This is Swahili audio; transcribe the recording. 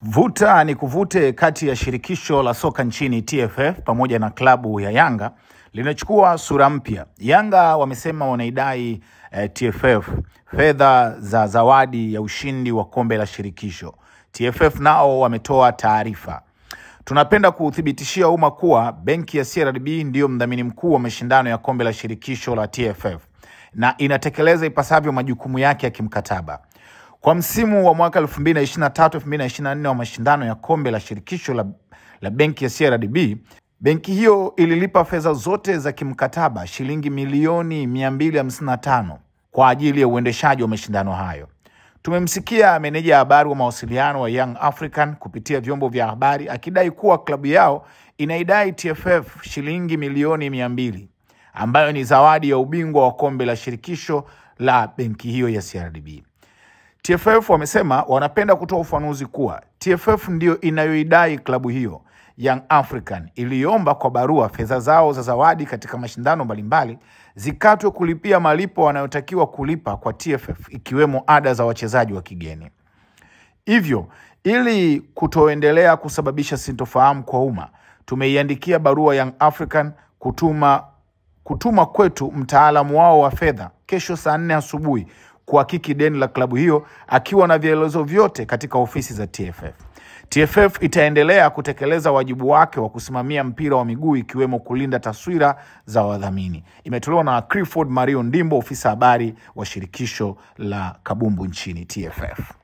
Vuta ni kuvute kati ya shirikisho la soka nchini TFF pamoja na klabu ya Yanga linachukua sura mpya. Yanga wamesema wanaidai TFF fedha za zawadi ya ushindi wa kombe la shirikisho. TFF nao wametoa taarifa. Tunapenda kuthibitishia umma kuwa benki ya CRDB ndiyo mdhamini mkuu wa mashindano ya kombe la shirikisho la TFF na inatekeleza ipasavyo majukumu yake ya kimkataba. Kwa msimu wa mwaka 2023-2024 wa mashindano ya kombe la shirikisho la benki ya CRDB, benki hiyo ililipa fedha zote za kimkataba shilingi milioni 255 kwa ajili ya uendeshaji wa mashindano hayo. Tumemsikia meneja habari wa mawasiliano wa Young African kupitia vyombo vya habari akidai kuwa klabu yao inaidai TFF shilingi milioni 200 ambayo ni zawadi ya ubingwa wa kombe la shirikisho la benki hiyo ya CRDB. TFF wamesema wanapenda kutoa ufafanuzi kuwa TFF ndio inayoidai klabu hiyo. Young African iliomba kwa barua fedha zao za zawadi katika mashindano mbalimbali zikatwe kulipia malipo wanayotakiwa kulipa kwa TFF, ikiwemo ada za wachezaji wa kigeni. Hivyo, ili kutoendelea kusababisha sintofahamu kwa umma, tumeiandikia barua Young African kutuma kwetu mtaalamu wao wa fedha kesho saa 4 asubuhi kuhakiki deni la klabu hiyo akiwa na vielezo vyote katika ofisi za TFF. TFF itaendelea kutekeleza wajibu wake wa kusimamia mpira wa miguu ikiwemo kulinda taswira za wadhamini. Imetolewa na Clifford Mario Ndimbo, ofisa habari wa shirikisho la kabumbu nchini TFF.